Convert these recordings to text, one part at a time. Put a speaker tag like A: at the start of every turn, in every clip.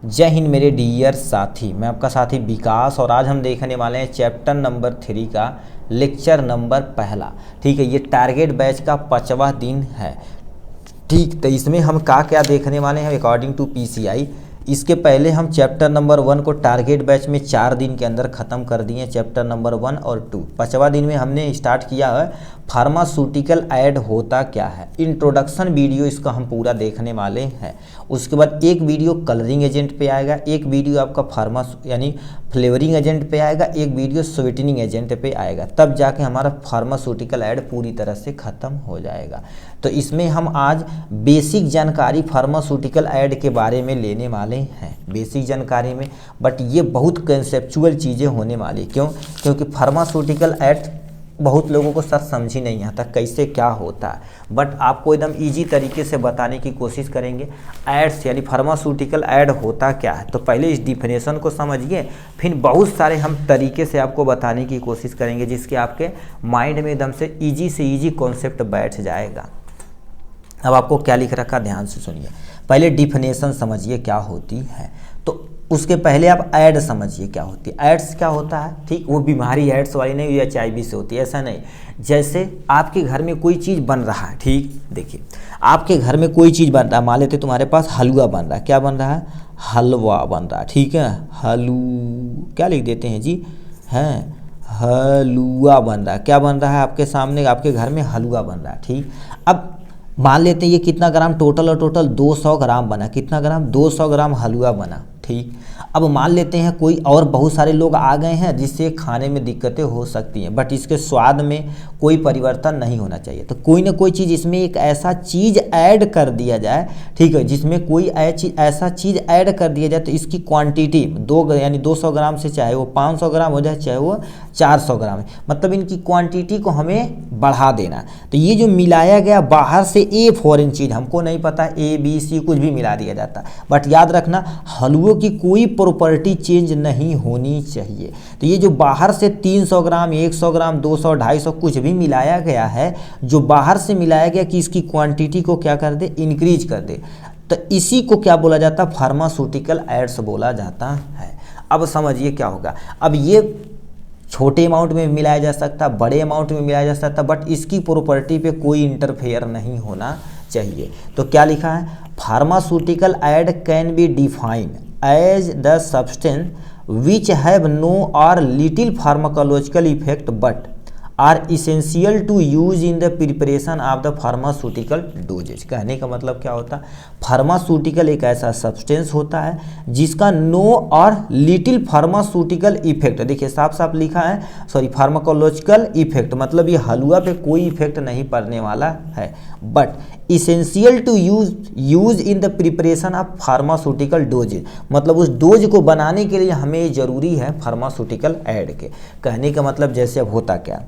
A: जय हिंद मेरे डियर साथी, मैं आपका साथी विकास और आज हम देखने वाले हैं चैप्टर नंबर 3 का लेक्चर नंबर पहला। ठीक है, ये टारगेट बैच का 5वां दिन है। ठीक, तो इसमें हम क्या देखने वाले हैं अकॉर्डिंग टू पीसीआई। इसके पहले हम चैप्टर नंबर 1 को टारगेट बैच में 4 दिन के अंदर ख़त्म कर दिए, चैप्टर नंबर 1 और 2। 5वां दिन में हमने स्टार्ट किया है फार्मास्यूटिकल ऐड होता क्या है, इंट्रोडक्शन वीडियो इसका हम पूरा देखने वाले हैं। उसके बाद एक वीडियो कलरिंग एजेंट पे आएगा, एक वीडियो आपका यानी फ्लेवरिंग एजेंट पे आएगा, एक वीडियो स्वीटनिंग एजेंट पे आएगा, तब जाके हमारा फार्मास्यूटिकल ऐड पूरी तरह से ख़त्म हो जाएगा। तो इसमें हम आज बेसिक जानकारी फार्मास्यूटिकल ऐड के बारे में लेने वाले हैं, बेसिक जानकारी में। बट ये बहुत कंसेप्चुअल चीज़ें होने वाली, क्योंकि फार्मास्यूटिकल ऐड बहुत लोगों को सर समझ ही नहीं आता कैसे क्या होता है। बट आपको एकदम इजी तरीके से बताने की कोशिश करेंगे। एड्स यानी फार्मास्यूटिकल ऐड होता क्या है, तो पहले इस डिफिनेशन को समझिए, फिर बहुत सारे हम तरीके से आपको बताने की कोशिश करेंगे जिसके आपके माइंड में एकदम से इजी कॉन्सेप्ट बैठ जाएगा। अब आपको क्या लिख रखा, ध्यान से सुनिए। पहले डिफिनेशन समझिए क्या होती है, तो उसके पहले आप ऐड समझिए क्या होती है। एड्स क्या होता है, ठीक, वो बीमारी एड्स वाली नहीं, HIV से होती है, ऐसा नहीं। जैसे आपके घर में कोई चीज़ बन रहा है, ठीक, देखिए आपके घर में कोई चीज़ बन रहा है, मान लेते तुम्हारे पास हलवा बन रहा है। क्या बन रहा है, हलवा बन रहा है, ठीक है। क्या लिख देते हैं जी, हैं हलवा बन रहा है। क्या बन रहा है आपके सामने, आपके घर में हलवा बन रहा है, ठीक। अब मान लेते हैं ये कितना ग्राम टोटल 200 ग्राम बना, कितना ग्राम, 200 ग्राम हलवा बना, ठीक। अब मान लेते हैं कोई और बहुत सारे लोग आ गए हैं जिससे खाने में दिक्कतें हो सकती हैं, बट इसके स्वाद में कोई परिवर्तन नहीं होना चाहिए। तो कोई ना कोई चीज़ इसमें एक ऐसा चीज़ ऐड कर दिया जाए, ठीक है, जिसमें कोई ऐसा चीज़ ऐड कर दिया जाए तो इसकी क्वांटिटी यानी 200 ग्राम से चाहे वो 500 ग्राम हो जाए, चाहे वो 400 ग्राम है, मतलब इनकी क्वांटिटी को हमें बढ़ा देना। तो ये जो मिलाया गया बाहर से ए फॉरेन चीज़, हमको नहीं पता ABC कुछ भी मिला दिया जाता, बट याद रखना हलवों की कोई प्रॉपर्टी चेंज नहीं होनी चाहिए। तो ये जो बाहर से 300 ग्राम 100 ग्राम 200 250 कुछ भी मिलाया गया है, जो बाहर से मिलाया गया कि इसकी क्वांटिटी को क्या कर दे, इंक्रीज कर दे, तो इसी को क्या बोला जाता है, फार्मास्यूटिकल एड्स बोला जाता है। अब समझिए क्या होगा। अब ये छोटे अमाउंट में मिलाया जा सकता, बड़े अमाउंट में मिलाया जा सकता, बट इसकी प्रॉपर्टी पे कोई इंटरफेयर नहीं होना चाहिए। तो क्या लिखा है, pharmaceutical add can be defined as the substance which have no or little pharmacological effect but are essential to use in the preparation of the pharmaceutical dosage। कहने का मतलब क्या होता है, फार्मास्यूटिकल एक ऐसा सब्सटेंस होता है जिसका नो और लिटिल फार्मास्यूटिकल इफेक्ट, देखिए साफ साफ लिखा है, सॉरी फार्माकोलॉजिकल इफेक्ट, मतलब ये हलवा पे कोई इफेक्ट नहीं पड़ने वाला है, but essential to use in the preparation of pharmaceutical doses, मतलब उस डोज को बनाने के लिए हमें ज़रूरी है फार्मास्यूटिकल ऐड के। कहने का मतलब जैसे अब होता क्या,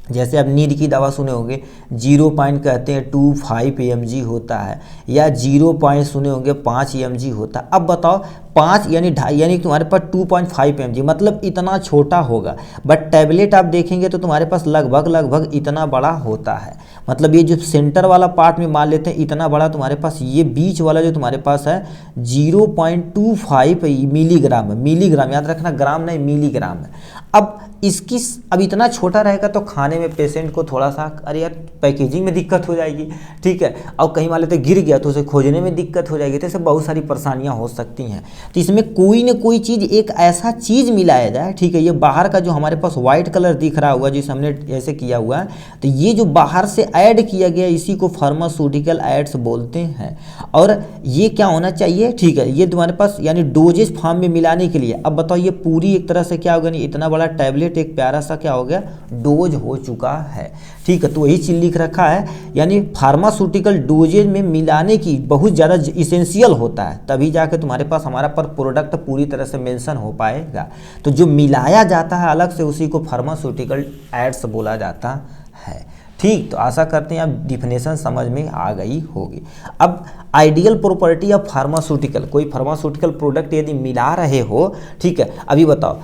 A: जैसे आप नींद की दवा सुने होंगे 0 पॉइंट कहते हैं 25 mg होता है, या 0 पॉइंट सुने होंगे 5 mg होता है। अब बताओ 5 यानी 2.5 यानी तुम्हारे पास 2.5 mg, मतलब इतना छोटा होगा, बट टैबलेट आप देखेंगे तो तुम्हारे पास लगभग इतना बड़ा होता है। मतलब ये जो सेंटर वाला पार्ट में मान लेते हैं इतना बड़ा तुम्हारे पास, ये बीच वाला जो तुम्हारे पास है 0.25 मिलीग्राम, याद रखना ग्राम नहीं मिलीग्राम है। अब इतना छोटा रहेगा तो खाने में पेशेंट को थोड़ा सा अरे यार पैकेजिंग में दिक्कत हो जाएगी, ठीक है, और कहीं मान लेते गिर गया तो उसे खोजने में दिक्कत हो जाएगी, तो ऐसे बहुत सारी परेशानियां हो सकती हैं। तो इसमें कोई ना कोई चीज़, एक ऐसा चीज़ मिलाया जाए, ठीक है। ये बाहर का जो हमारे पास व्हाइट कलर दिख रहा हुआ जिसे हमने ऐसे किया हुआ है, तो ये जो बाहर से ऐड किया गया इसी को फार्मास्यूटिकल एड्स बोलते हैं। और ये क्या होना चाहिए, ठीक है, ये तुम्हारे पास यानी डोजेज फॉर्म में मिलाने के लिए। अब बताओ ये पूरी एक तरह से क्या होगा, नहीं इतना बड़ा टैबलेट एक प्यारा सा क्या हो गया, डोज हो चुका है, ठीक है। तो वही चीज लिख रखा है, यानी फार्मास्यूटिकल डोजेज में मिलाने की बहुत ज़्यादा इसेंशियल होता है, तभी जाके तुम्हारे पास हमारा पर प्रोडक्ट पूरी तरह से मेंशन हो पाएगा। तो जो मिलाया जाता है अलग से उसी को फार्मास्यूटिकल एड्स बोला जाता है, ठीक। तो आशा करते हैं आप डिफिनेशन समझ में आ गई होगी। अब आइडियल प्रॉपर्टी ऑफ फार्मास्यूटिकल, कोई फार्मास्यूटिकल प्रोडक्ट यदि मिला रहे हो, ठीक है, अभी बताओ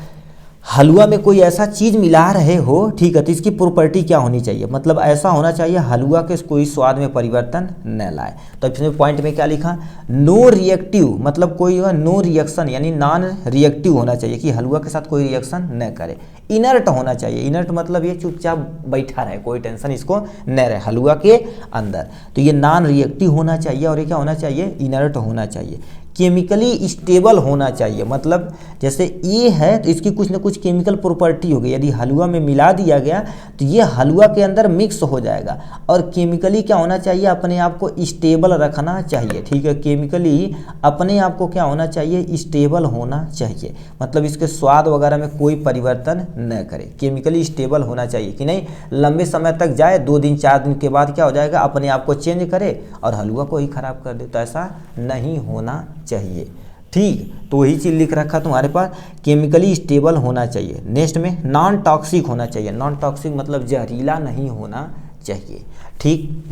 A: हलवा में कोई ऐसा चीज़ मिला रहे हो, ठीक है, तो इसकी प्रॉपर्टी क्या होनी चाहिए, मतलब ऐसा होना चाहिए हलवा के कोई स्वाद में परिवर्तन न लाए। तो इसमें पॉइंट में क्या लिखा, नो रिएक्टिव, मतलब कोई नो रिएक्शन यानी नॉन रिएक्टिव होना चाहिए कि हलवा के साथ कोई रिएक्शन न करे। इनर्ट होना चाहिए, इनर्ट मतलब ये चुपचाप बैठा रहे, कोई टेंशन इसको न रहे हलवा के अंदर। तो ये नॉन रिएक्टिव होना चाहिए और ये क्या होना चाहिए, इनर्ट होना चाहिए। केमिकली स्टेबल होना चाहिए, मतलब जैसे ये है तो इसकी कुछ ना कुछ केमिकल प्रॉपर्टी होगी, यदि हलवा में मिला दिया गया तो ये हलवा के अंदर मिक्स हो जाएगा। और केमिकली क्या होना चाहिए, अपने आप को स्टेबल रखना चाहिए, ठीक है, केमिकली अपने आप को क्या होना चाहिए, स्टेबल होना चाहिए, मतलब इसके स्वाद वगैरह में कोई परिवर्तन न करे। केमिकली स्टेबल होना चाहिए कि नहीं लंबे समय तक जाए, 2 दिन 4 दिन के बाद क्या हो जाएगा, अपने आप को चेंज करे और हलवा को ही खराब कर दे, तो ऐसा नहीं होना चाहिए। ठीक, तो वही चीज़ लिख रखा तुम्हारे पास, केमिकली स्टेबल होना चाहिए। नेक्स्ट में नॉन टॉक्सिक होना चाहिए, नॉन टॉक्सिक मतलब जहरीला नहीं होना चाहिए। ठीक,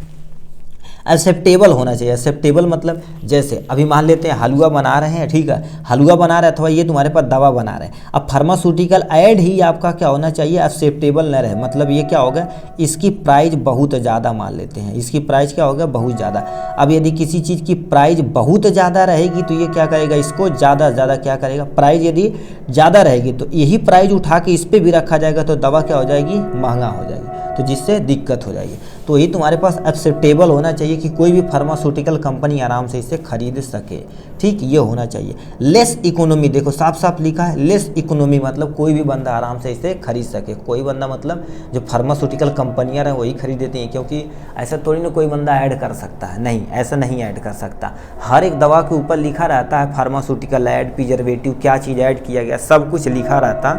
A: एक्सेप्टेबल होना चाहिए, एक्सेप्टेबल मतलब जैसे अभी मान लेते हैं हलवा बना रहे हैं, ठीक है, हलवा बना रहे हैं अथवा ये तुम्हारे पास दवा बना रहे हैं, अब फार्मास्यूटिकल ऐड ही आपका क्या होना चाहिए, एक्सेप्टेबल न रहे, मतलब ये क्या होगा, इसकी प्राइस बहुत ज़्यादा मान लेते हैं, इसकी प्राइस क्या होगा, बहुत ज़्यादा। अब यदि किसी चीज़ की प्राइस बहुत ज़्यादा रहेगी तो ये क्या करेगा, इसको ज़्यादा ज़्यादा क्या करेगा, प्राइस यदि ज़्यादा रहेगी तो यही प्राइस उठा के इस पर भी रखा जाएगा तो दवा क्या हो जाएगी, महंगा हो जाएगी, तो जिससे दिक्कत हो जाएगी। तो ये तुम्हारे पास एक्सेप्टेबल होना चाहिए कि कोई भी फार्मास्यूटिकल कंपनी आराम से इसे खरीद सके। ठीक, ये होना चाहिए। लेस इकोनॉमी, देखो साफ साफ लिखा है लेस इकोनॉमी, मतलब कोई भी बंदा आराम से इसे खरीद सके। कोई बंदा मतलब जो फार्मास्यूटिकल कंपनियां हैं वही खरीदती हैं, क्योंकि ऐसा थोड़ी ना कोई बंदा ऐड कर सकता है, नहीं ऐसा नहीं ऐड कर सकता। हर एक दवा के ऊपर लिखा रहता है फार्मास्यूटिकल ऐड, प्रिजर्वेटिव क्या चीज़ ऐड किया गया, सब कुछ लिखा रहता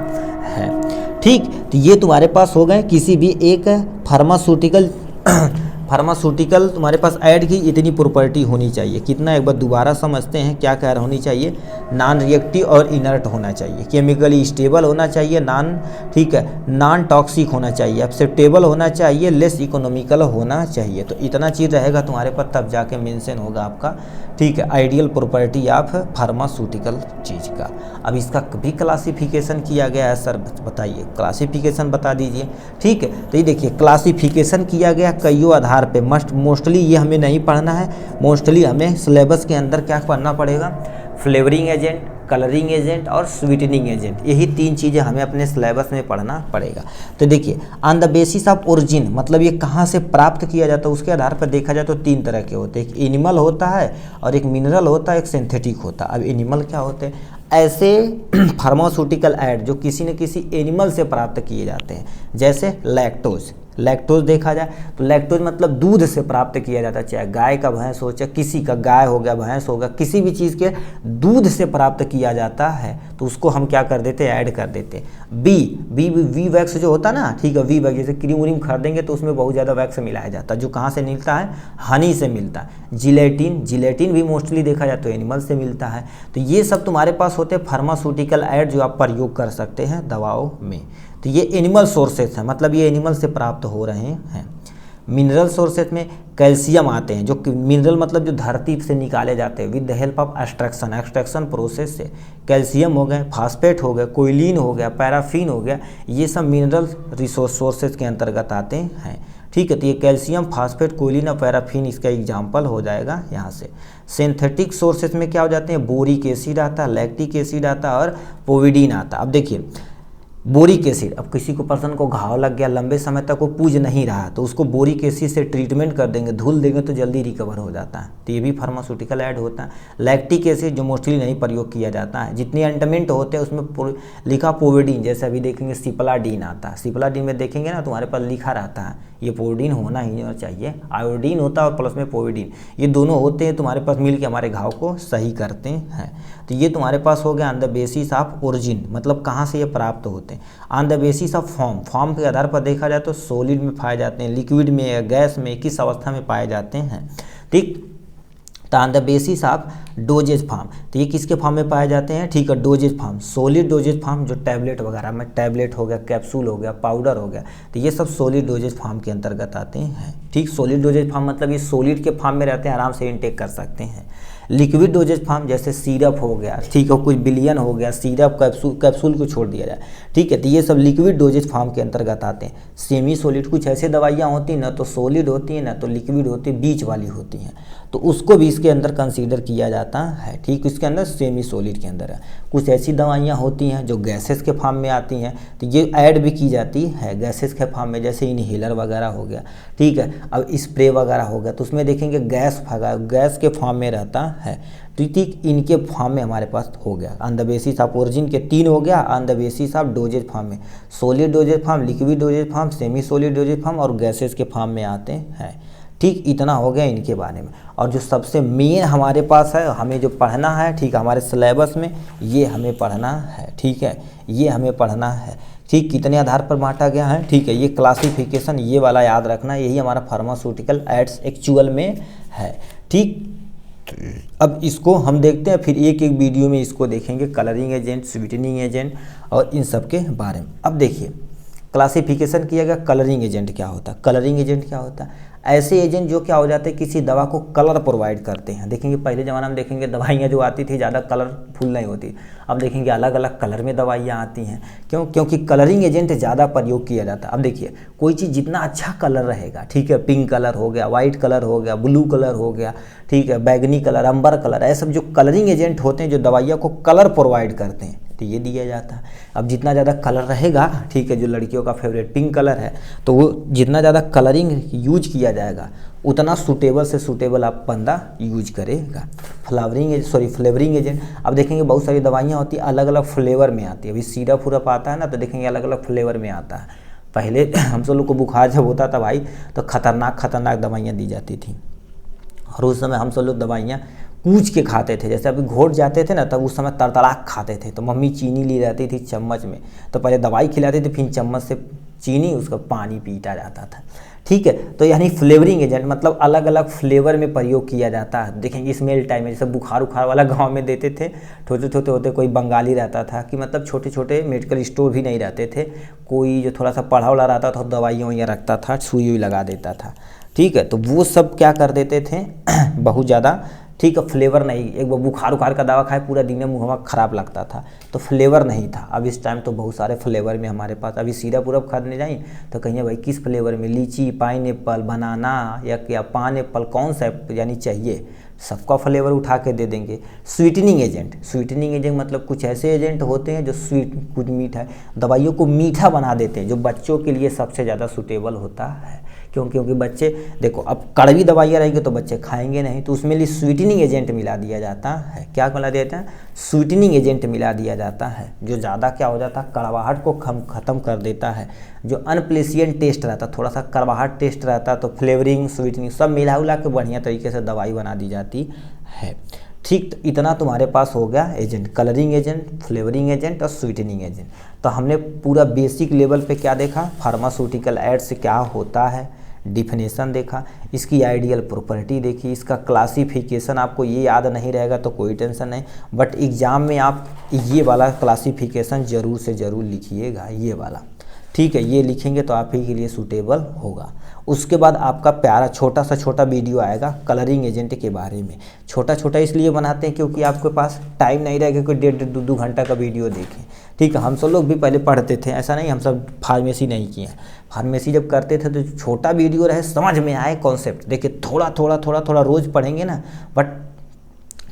A: है। ठीक, तो ये तुम्हारे पास हो गए किसी भी एक फार्मास्यूटिकल तुम्हारे पास ऐड की इतनी प्रॉपर्टी होनी चाहिए। कितना, एक बार दोबारा समझते हैं क्या कह रहा होनी चाहिए, नॉन रिएक्टिव और इनर्ट होना चाहिए, केमिकली स्टेबल होना चाहिए, ठीक है, नॉन टॉक्सिक होना चाहिए, एक्सेप्टेबल होना चाहिए, लेस इकोनॉमिकल होना चाहिए। तो इतना चीज़ रहेगा तुम्हारे पास तब जाके मेंशन होगा आपका, ठीक है, आइडियल प्रॉपर्टी ऑफ फार्मास्यूटिकल चीज़ का। अब इसका भी क्लासिफिकेशन किया गया है सर, बताइए क्लासिफिकेशन बता दीजिए। ठीक है, तो ये देखिए क्लासिफिकेशन किया गया कईयों आधार पे, मोस्टली ये हमें नहीं पढ़ना है, मोस्टली हमें सिलेबस के अंदर क्या पढ़ना पड़ेगा, फ्लेवरिंग एजेंट, कलरिंग एजेंट और स्वीटनिंग एजेंट, यही 3 चीज़ें हमें अपने सिलेबस में पढ़ना पड़ेगा। तो देखिए on the basis of origin, मतलब ये कहाँ से प्राप्त किया जाता है उसके आधार पर देखा जाए तो 3 तरह के होते हैं, एक एनिमल होता है और एक मिनरल होता है, एक सिंथेटिक होता है। अब एनिमल क्या होते हैं, ऐसे फार्मास्यूटिकल ऐड जो किसी न किसी एनिमल से प्राप्त किए जाते हैं, जैसे लैक्टोज। लैक्टोज देखा जाए तो लैक्टोज मतलब दूध से प्राप्त किया जाता है, चाहे गाय का भैंस हो, चाहे किसी का गाय हो गया भैंस होगा, किसी भी चीज़ के दूध से प्राप्त किया जाता है तो उसको हम क्या कर देते हैं, ऐड कर देते हैं। वी वैक्स जो होता है ना, ठीक है, वी वैक्स जैसे क्रीम व्रीम खरीदेंगे तो उसमें बहुत ज़्यादा वैक्स मिलाया जाता है, जो कहाँ से मिलता है, हनी से मिलता है। जिलेटिन भी मोस्टली देखा जाए तो एनिमल से मिलता है। तो ये सब तुम्हारे पास होते हैं फार्मास्यूटिकल ऐड जो आप प्रयोग कर सकते हैं दवाओं में। तो ये एनिमल सोर्सेज हैं, मतलब ये एनिमल से प्राप्त हो रहे हैं। मिनरल सोर्सेज में कैल्शियम आते हैं, जो मिनरल मतलब जो धरती से निकाले जाते हैं with the help of extraction process से। कैल्शियम हो गए, फास्फेट हो गए, कोयलिन हो गया, पैराफिन हो गया, ये सब मिनरल रिसोर्स सोर्सेज के अंतर्गत आते हैं। ठीक है, तो ये कैल्शियम, फास्फेट, कोयलिन और पैराफिन इसका एग्जाम्पल हो जाएगा यहाँ से। सिंथेटिक सोर्सेज में क्या हो जाते हैं, बोरिक एसिड आता है, लैक्टिक एसिड आता है और पोविडीन आता है। अब देखिए बोरिक एसिड, अब किसी को पर्सन को घाव लग गया, लंबे समय तक वो पूज नहीं रहा तो उसको बोरिक एसिड से ट्रीटमेंट कर देंगे, धुल देंगे तो जल्दी रिकवर हो जाता है, तो ये भी फार्मास्यूटिकल ऐड होता है। लैक्टिक एसिड जो मोस्टली नहीं प्रयोग किया जाता है, जितने एंटमेंट होते हैं उसमें लिखा पोविडीन, जैसे अभी देखेंगे सिप्लाडीन आता है, सिप्लाडीन में देखेंगे ना तुम्हारे पास लिखा रहता है, ये पोविडीन होना ही चाहिए, आयोडीन होता है और प्लस में पोविडीन, ये दोनों होते हैं तुम्हारे पास मिल के हमारे घाव को सही करते हैं। तो ये तुम्हारे पास हो गया on the basis of origin, मतलब कहाँ से ये प्राप्त होते हैं। On the basis of form के आधार पर देखा जाए तो सॉलिड में पाए जाते हैं, लिक्विड में या गैस में, किस अवस्था में पाए जाते हैं। ठीक, तो on the basis of dosage form, तो ये किसके फॉर्म में पाए जाते हैं, ठीक है, doses form, solid dosage form जो टैबलेट वगैरह में, टैबलेट हो गया, कैप्सूल हो गया, पाउडर हो गया, तो ये सब सॉलिड डोजेज फॉर्म के अंतर्गत आते हैं। ठीक, सॉलिड डोजेज फॉर्म मतलब ये सॉलिड के फॉर्म में रहते हैं, आराम से इनटेक कर सकते हैं। लिक्विड डोजेज फॉर्म जैसे सिरप हो गया, ठीक है, कुछ बिलियन हो गया, सिरप, कैप्सूल को छोड़ दिया जाए, ठीक है, तो ये सब लिक्विड डोजेज फॉर्म के अंतर्गत आते हैं। सेमी सॉलिड कुछ ऐसे दवाइयाँ होती हैं ना तो सॉलिड होती हैं ना तो लिक्विड होती है, बीच वाली होती हैं, तो उसको भी इसके अंदर कंसीडर किया जाता है, ठीक, इसके अंदर सेमी सॉलिड के अंदर है। कुछ ऐसी दवाइयाँ होती हैं जो गैसेस के फॉर्म में आती हैं, तो ये ऐड भी की जाती है गैसेस के फॉर्म में, जैसे इनहेलर वगैरह हो गया, ठीक है। अब स्प्रे वगैरह हो गया तो उसमें देखेंगे गैस के फॉर्म में रहता है, तो ठीक इनके फॉर्म में हमारे पास हो गया on the basis of origin के 3 हो गया, on the basis of dosage form में solid dosage form, liquid dosage form, semi solid dosage form और गैसेस के फॉर्म में आते हैं, ठीक, इतना हो गया इनके बारे में। और जो सबसे मेन हमारे पास है, हमें जो पढ़ना है, ठीक, हमारे सिलेबस में ये हमें पढ़ना है, ठीक है, ये हमें पढ़ना है, ठीक, कितने आधार पर बांटा गया है, ठीक है, ये क्लासिफिकेशन ये वाला याद रखना, यही हमारा फार्मास्यूटिकल एड्स एक्चुअल में है, ठीक। अब इसको हम देखते हैं, फिर एक एक वीडियो में इसको देखेंगे, कलरिंग एजेंट, स्वीटनिंग एजेंट और इन सब के बारे में। अब देखिए क्लासिफिकेशन किया गया, कलरिंग एजेंट क्या होता है, कलरिंग एजेंट क्या होता है, ऐसे एजेंट जो क्या हो जाते हैं किसी दवा को कलर प्रोवाइड करते हैं। देखेंगे पहले ज़माना में देखेंगे दवाइयाँ जो आती थी ज़्यादा कलरफुल नहीं होती, अब देखेंगे अलग अलग कलर में दवाइयाँ आती हैं, क्योंकि कलरिंग एजेंट ज़्यादा प्रयोग किया जाता है। अब देखिए कोई चीज़ जितना अच्छा कलर रहेगा, ठीक है, पिंक कलर हो गया, वाइट कलर हो गया, ब्लू कलर हो गया, ठीक है, बैगनी कलर, अंबर कलर, ऐसे सब जो कलरिंग एजेंट होते हैं जो दवाइयों को कलर प्रोवाइड करते हैं, तो ये दिया जाता है। अब जितना ज़्यादा कलर रहेगा, ठीक है, जो लड़कियों का फेवरेट पिंक कलर है, तो वो जितना ज़्यादा कलरिंग यूज किया जाएगा उतना सूटेबल से सूटेबल आप बंदा यूज करेगा। फ्लेवरिंग एजेंट, अब देखेंगे बहुत सारी दवाइयाँ होती है अलग अलग फ्लेवर में आती है। अभी सिरप उरप आता है ना, तो देखेंगे अलग अलग फ्लेवर में आता है। पहले हम सब लोग को बुखार जब होता था भाई, तो खतरनाक दवाइयाँ दी जाती थी, और उस समय हम सब लोग दवाइयाँ कूच के खाते थे। जैसे अभी घोट जाते थे ना, तब उस समय तड़तड़ाक खाते थे, तो मम्मी चीनी ली रहती थी चम्मच में, तो पहले दवाई खिलाती थी, फिर चम्मच से चीनी उसका पानी पीटा जाता था, ठीक है। तो यानी फ्लेवरिंग एजेंट मतलब अलग अलग फ्लेवर में प्रयोग किया जाता है। देखेंगे स्मेल टाइम में, जैसे बुखार उखार वाला गांव में देते थे, छोटे होते कोई बंगाली रहता था कि मतलब छोटे मेडिकल स्टोर भी नहीं रहते थे, कोई जो थोड़ा सा पढ़ा वाला रहता था दवाइयाँ रखता था, सुई लगा देता था, ठीक है। तो वो सब क्या कर देते थे बहुत ज़्यादा, ठीक है, फ्लेवर नहीं, एक बार बुखार उखार का दवा खाए पूरा दिन में मुँह खराब लगता था, तो फ्लेवर नहीं था। अब इस टाइम तो बहुत सारे फ्लेवर में हमारे पास, अभी सिरप उरप खाने जाएँ तो कहिए भाई किस फ्लेवर में, लीची, पाइनएप्पल, बनाना या क्या पान एप्पल, कौन सा यानी चाहिए, सबका फ्लेवर उठा के दे देंगे। स्वीटनिंग एजेंट मतलब कुछ ऐसे एजेंट होते हैं जो स्वीट, कुछ मीठा, दवाइयों को मीठा बना देते हैं, जो बच्चों के लिए सबसे ज़्यादा सूटेबल होता है। क्योंकि बच्चे देखो, अब कड़वी दवाइयाँ रहेंगी तो बच्चे खाएंगे नहीं, तो उसमें लिए स्वीटनिंग एजेंट मिला दिया जाता है। क्या मिला देता है? स्वीटनिंग एजेंट मिला दिया जाता है, जो ज़्यादा क्या हो जाता है, कड़वाहट को ख़त्म कर देता है। जो अनप्लेसेंट टेस्ट रहता, थोड़ा सा कड़वाहट टेस्ट रहता, तो फ्लेवरिंग, स्वीटनिंग सब मिला उला के बढ़िया तरीके से दवाई बना दी जाती है, ठीक। तो इतना तुम्हारे पास हो गया agent, colouring agent, flavouring agent और स्वीटनिंग एजेंट। तो हमने पूरा बेसिक लेवल पे क्या देखा, फार्मास्यूटिकल एड्स क्या होता है, डिफिनेशन देखा, इसकी आइडियल प्रॉपर्टी देखी, इसका क्लासिफिकेशन आपको ये याद नहीं रहेगा तो कोई टेंशन नहीं, बट एग्ज़ाम में आप ये वाला क्लासिफिकेशन ज़रूर से ज़रूर लिखिएगा, ये वाला, ठीक है। ये लिखेंगे तो आप ही के लिए सूटेबल होगा। उसके बाद आपका प्यारा छोटा वीडियो आएगा कलरिंग एजेंट के बारे में। छोटा इसलिए बनाते हैं क्योंकि आपके पास टाइम नहीं रहेगा कोई 1.5-2 घंटा का वीडियो देखें, ठीक है। हम सब लोग भी पहले पढ़ते थे, ऐसा नहीं हम सब फार्मेसी नहीं किए हैं। फार्मेसी जब करते थे तो छोटा वीडियो रहे, समझ में आए कॉन्सेप्ट। देखिए थोड़ा रोज़ पढ़ेंगे ना, बट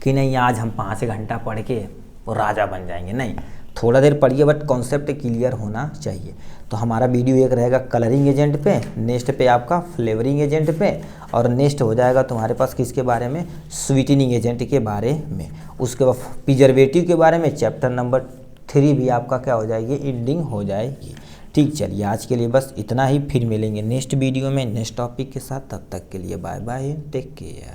A: कि नहीं आज हम 5 घंटा पढ़ के वो राजा बन जाएंगे, नहीं, थोड़ा देर पढ़िए बट कॉन्सेप्ट क्लियर होना चाहिए। तो हमारा वीडियो एक रहेगा कलरिंग एजेंट पे, नेक्स्ट पे आपका फ्लेवरिंग एजेंट पे, और नेक्स्ट हो जाएगा तुम्हारे पास किसके बारे में, स्वीटनिंग एजेंट के बारे में। उसके बाद प्रिजर्वेटिव के बारे में चैप्टर नंबर 3 भी आपका क्या हो जाएगी, एंडिंग हो जाएगी, ठीक। चलिए आज के लिए बस इतना ही, फिर मिलेंगे नेक्स्ट वीडियो में नेक्स्ट टॉपिक के साथ। तब तक के लिए बाय बाय, टेक केयर।